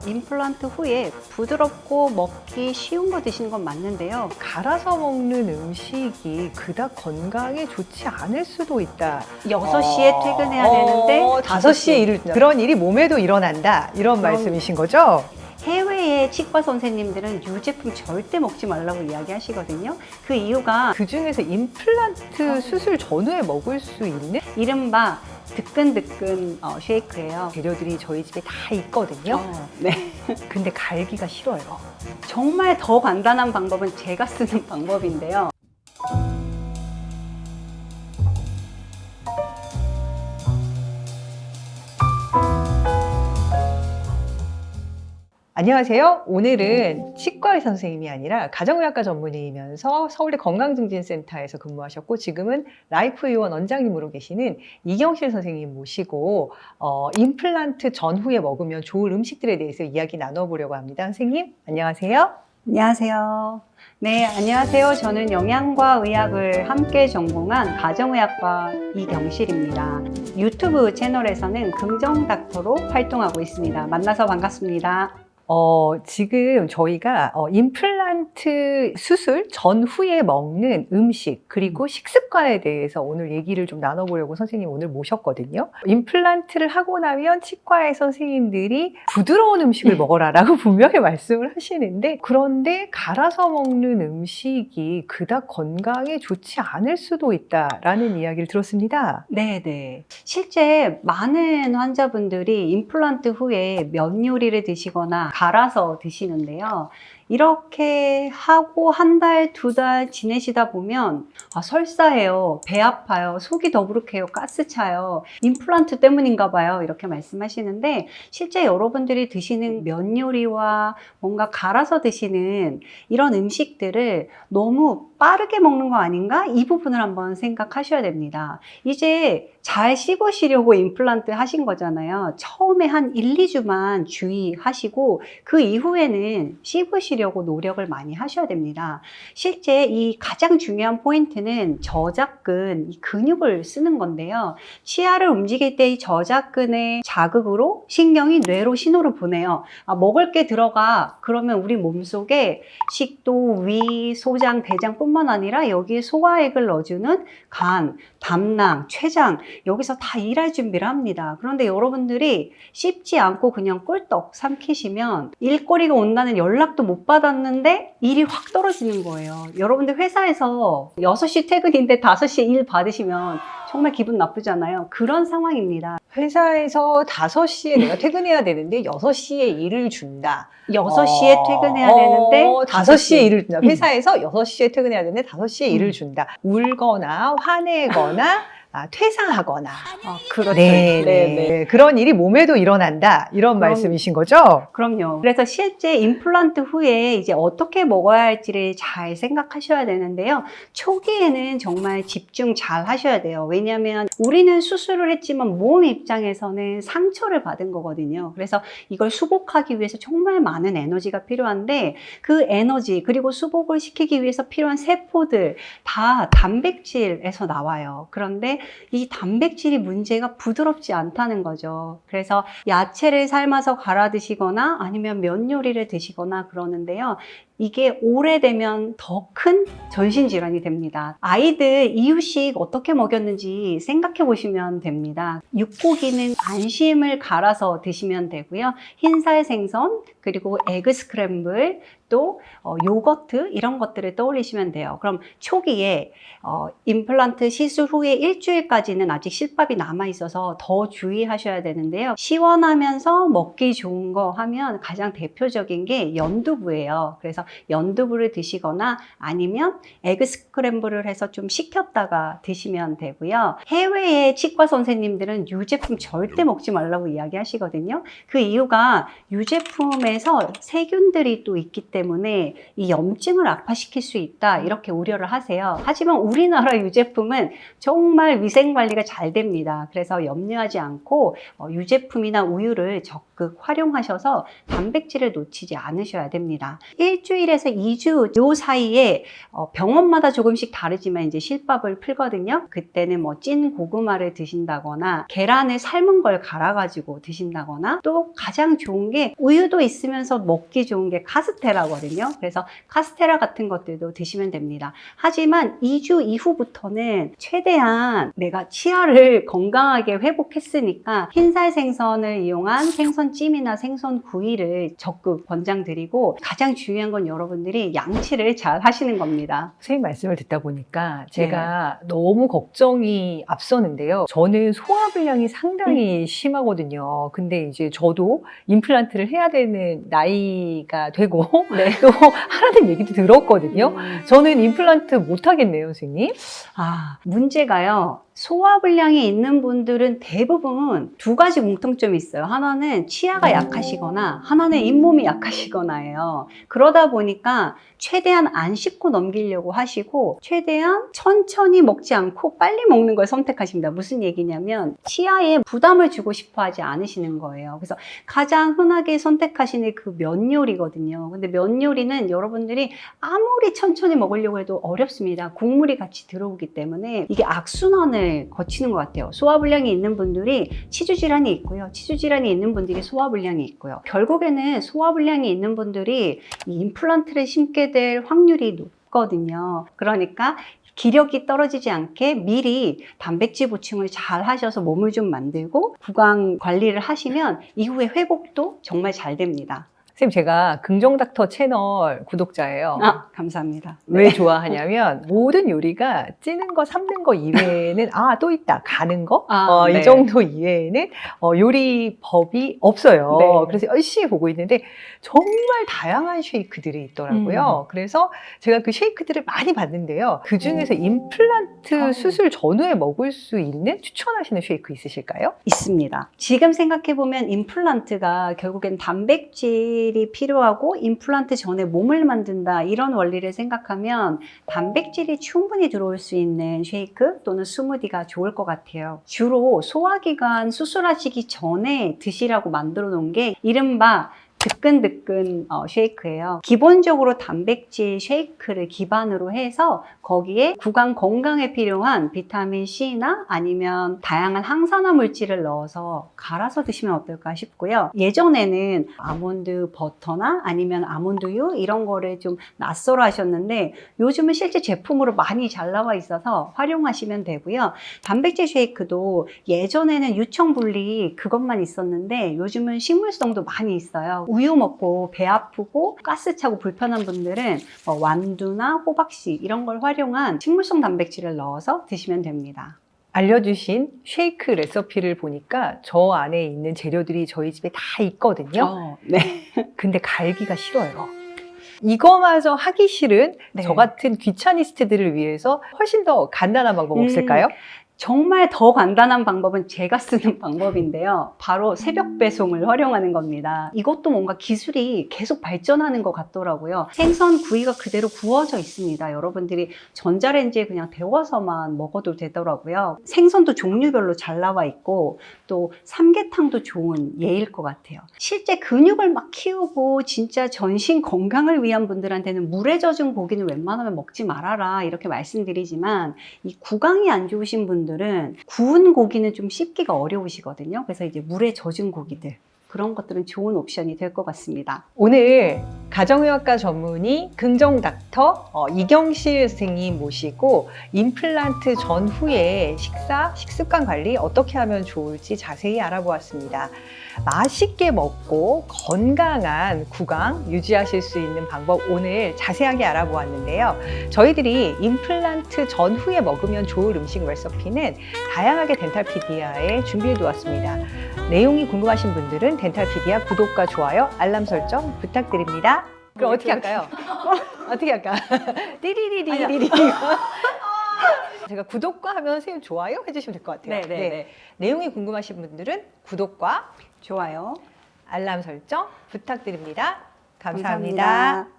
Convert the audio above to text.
임플란트 후에 부드럽고 먹기 쉬운 거 드시는 건 맞는데요. 갈아서 먹는 음식이 그닥 건강에 좋지 않을 수도 있다. 6시에 퇴근해야 되는데 5시에 일을 준다. 그런 일이 몸에도 일어난다. 이런 말씀이신 거죠? 해외의 치과 선생님들은 유제품 절대 먹지 말라고 이야기하시거든요. 그 이유가 그 중에서 임플란트 수술 전후에 먹을 수 있는 이른바 뜨끈뜨끈 쉐이크예요. 재료들이 저희 집에 다 있거든요. 네. 근데 갈기가 싫어요. 정말 더 간단한 방법은 제가 쓰는 방법인데요. 안녕하세요. 오늘은 치과의사 선생님이 아니라 가정의학과 전문의이면서 서울대 건강증진센터에서 근무하셨고 지금은 라이프의원 원장님으로 계시는 이경실 선생님 모시고 임플란트 전후에 먹으면 좋을 음식들에 대해서 이야기 나눠보려고 합니다. 선생님 안녕하세요. 안녕하세요. 네, 안녕하세요. 저는 영양과 의학을 함께 전공한 가정의학과 이경실입니다. 유튜브 채널에서는 긍정닥터로 활동하고 있습니다. 만나서 반갑습니다. 지금 저희가 임플란트 수술 전후에 먹는 음식 그리고 식습관에 대해서 오늘 얘기를 좀 나눠보려고 선생님 오늘 모셨거든요. 임플란트를 하고 나면 치과의 선생님들이 부드러운 음식을 먹어라라고 분명히 말씀을 하시는데 그런데 갈아서 먹는 음식이 그닥 건강에 좋지 않을 수도 있다라는 이야기를 들었습니다. 네네. 실제 많은 환자분들이 임플란트 후에 면 요리를 드시거나 갈아서 드시는데요. 이렇게 하고 한 달, 2달 지내시다 보면 설사해요, 배 아파요, 속이 더부룩해요, 가스 차요, 임플란트 때문인가 봐요 이렇게 말씀하시는데 실제 여러분들이 드시는 면 요리와 뭔가 갈아서 드시는 이런 음식들을 너무 빠르게 먹는 거 아닌가? 이 부분을 한번 생각하셔야 됩니다. 이제 잘 씹으시려고 임플란트 하신 거잖아요. 처음에 한 1, 2주만 주의하시고 그 이후에는 씹으시려고 노력을 많이 하셔야 됩니다. 실제 이 가장 중요한 포인트는 저작근, 이 근육을 쓰는 건데요. 치아를 움직일 때 이 저작근의 자극으로 신경이 뇌로 신호를 보내요. 먹을 게 들어가. 그러면 우리 몸속에 식도, 위, 소장, 대장뿐만 아니라 여기에 소화액을 넣어주는 간, 담낭, 췌장 여기서 다 일할 준비를 합니다. 그런데 여러분들이 씹지 않고 그냥 꿀떡 삼키시면 일거리가 온다는 연락도 못 받았는데 일이 확 떨어지는 거예요. 여러분들 회사에서 6시 퇴근인데 5시에 일 받으시면 정말 기분 나쁘잖아요. 그런 상황입니다. 회사에서 5시에 내가 퇴근해야 되는데 6시에 일을 준다. 6시에 퇴근해야 되는데 5시에 일을 준다. 회사에서 6시에 퇴근해야 되는데 5시에 일을 준다. 울거나 화내거나 퇴사하거나. 그렇죠. 네. 그런 일이 몸에도 일어난다. 이런 말씀이신 거죠? 그럼요. 그래서 실제 임플란트 후에 이제 어떻게 먹어야 할지를 잘 생각하셔야 되는데요. 초기에는 정말 집중 잘 하셔야 돼요. 왜냐하면 우리는 수술을 했지만 몸 입장에서는 상처를 받은 거거든요. 그래서 이걸 수복하기 위해서 정말 많은 에너지가 필요한데 그 에너지 그리고 수복을 시키기 위해서 필요한 세포들 다 단백질에서 나와요. 그런데 이 단백질이 문제가 부드럽지 않다는 거죠. 그래서 야채를 삶아서 갈아 드시거나 아니면 면 요리를 드시거나 그러는데요. 이게 오래되면 더 큰 전신질환이 됩니다. 아이들 이유식 어떻게 먹였는지 생각해 보시면 됩니다. 육고기는 안심을 갈아서 드시면 되고요. 흰살 생선 그리고 에그 스크램블 또 요거트 이런 것들을 떠올리시면 돼요. 그럼 초기에 임플란트 시술 후에 일주일까지는 아직 실밥이 남아 있어서 더 주의하셔야 되는데요. 시원하면서 먹기 좋은 거 하면 가장 대표적인 게 연두부예요. 그래서 연두부를 드시거나 아니면 에그 스크램블을 해서 좀 식혔다가 드시면 되고요. 해외의 치과 선생님들은 유제품 절대 먹지 말라고 이야기하시거든요. 그 이유가 유제품에서 세균들이 또 있기 때문에 이 염증을 악화시킬 수 있다 이렇게 우려를 하세요. 하지만 우리나라 유제품은 정말 위생관리가 잘 됩니다. 그래서 염려하지 않고 유제품이나 우유를 적극 활용하셔서 단백질을 놓치지 않으셔야 됩니다. 일주일 일주일에서 2주 요 사이에 병원마다 조금씩 다르지만 이제 실밥을 풀거든요. 그때는 뭐 찐 고구마를 드신다거나 계란을 삶은 걸 갈아가지고 드신다거나 또 가장 좋은 게 우유도 있으면서 먹기 좋은 게 카스테라거든요. 그래서 카스테라 같은 것들도 드시면 됩니다. 하지만 2주 이후부터는 최대한 내가 치아를 건강하게 회복했으니까 흰살 생선을 이용한 생선찜이나 생선구이를 적극 권장드리고 가장 중요한 건 여러분들이 양치를 잘 하시는 겁니다. 선생님 말씀을 듣다 보니까 제가 너무 걱정이 앞서는데요. 저는 소화불량이 상당히 심하거든요. 근데 이제 저도 임플란트를 해야 되는 나이가 되고 네. 또 하라는 얘기도 들었거든요. 저는 임플란트 못 하겠네요, 선생님. 문제가요. 소화불량이 있는 분들은 대부분 두 가지 공통점이 있어요. 하나는 치아가 약하시거나 하나는 잇몸이 약하시거나예요. 그러다 보니까 최대한 안 씹고 넘기려고 하시고 최대한 천천히 먹지 않고 빨리 먹는 걸 선택하십니다. 무슨 얘기냐면 치아에 부담을 주고 싶어 하지 않으시는 거예요. 그래서 가장 흔하게 선택하시는 그 면 요리거든요. 근데 면 요리는 여러분들이 아무리 천천히 먹으려고 해도 어렵습니다. 국물이 같이 들어오기 때문에 이게 악순환을 거치는 것 같아요. 소화불량이 있는 분들이 치주질환이 있고요. 치주질환이 있는 분들이 소화불량이 있고요. 결국에는 소화불량이 있는 분들이 이 임플란트를 심게 될 확률이 높거든요. 그러니까 기력이 떨어지지 않게 미리 단백질 보충을 잘 하셔서 몸을 좀 만들고 구강 관리를 하시면 이후에 회복도 정말 잘 됩니다. 선생님, 제가 긍정닥터 채널 구독자예요. 감사합니다. 왜 좋아하냐면 모든 요리가 찌는 거, 삶는 거 이외에는 또 있다. 가는 거? 네. 이 정도 이외에는 요리법이 없어요. 네. 그래서 열심히 보고 있는데 정말 다양한 쉐이크들이 있더라고요. 그래서 제가 그 쉐이크들을 많이 봤는데요. 그 중에서 임플란트 수술 전후에 먹을 수 있는 추천하시는 쉐이크 있으실까요? 있습니다. 지금 생각해보면 임플란트가 결국엔 단백질이 필요하고 임플란트 전에 몸을 만든다 이런 원리를 생각하면 단백질이 충분히 들어올 수 있는 쉐이크 또는 스무디가 좋을 것 같아요. 주로 소화기관 수술하시기 전에 드시라고 만들어 놓은 게 이른바 뜨끈뜨끈 쉐이크예요. 기본적으로 단백질 쉐이크를 기반으로 해서 거기에 구강 건강에 필요한 비타민 C나 아니면 다양한 항산화 물질을 넣어서 갈아서 드시면 어떨까 싶고요. 예전에는 아몬드 버터나 아니면 아몬드유 이런 거를 좀 낯설어 하셨는데 요즘은 실제 제품으로 많이 잘 나와 있어서 활용하시면 되고요. 단백질 쉐이크도 예전에는 유청분리 그것만 있었는데 요즘은 식물성도 많이 있어요. 우유 먹고 배 아프고 가스 차고 불편한 분들은 완두나 호박씨 이런 걸 활용한 식물성 단백질을 넣어서 드시면 됩니다. 알려주신 쉐이크 레시피를 보니까 저 안에 있는 재료들이 저희 집에 다 있거든요. 네. 근데 갈기가 싫어요. 이거마저 하기 싫은 저 같은 귀차니스트들을 위해서 훨씬 더 간단한 방법 없을까요? 정말 더 간단한 방법은 제가 쓰는 방법인데요. 바로 새벽 배송을 활용하는 겁니다. 이것도 뭔가 기술이 계속 발전하는 것 같더라고요. 생선 구이가 그대로 구워져 있습니다. 여러분들이 전자레인지에 그냥 데워서만 먹어도 되더라고요. 생선도 종류별로 잘 나와 있고 또 삼계탕도 좋은 예일 것 같아요. 실제 근육을 막 키우고 진짜 전신 건강을 위한 분들한테는 물에 젖은 고기는 웬만하면 먹지 말아라 이렇게 말씀드리지만 이 구강이 안 좋으신 분들은 구운 고기는 좀 씹기가 어려우시거든요. 그래서 이제 물에 젖은 고기들 그런 것들은 좋은 옵션이 될 것 같습니다. 오늘 가정의학과 전문의 긍정닥터 이경실 선생님 모시고 임플란트 전후에 식습관 관리 어떻게 하면 좋을지 자세히 알아보았습니다. 맛있게 먹고 건강한 구강 유지하실 수 있는 방법 오늘 자세하게 알아보았는데요. 저희들이 임플란트 전후에 먹으면 좋을 음식 레시피는 다양하게 덴탈피디아에 준비해 두었습니다. 내용이 궁금하신 분들은 덴탈피디아 구독과 좋아요, 알람 설정 부탁드립니다. 그럼 어떻게 할까요? 어떻게 할까? 띠리리리리리. 제가 구독과 하면 선생님 좋아요 해주시면 될 것 같아요. 네. 내용이 궁금하신 분들은 구독과 좋아요. 알람 설정 부탁드립니다. 감사합니다. 감사합니다.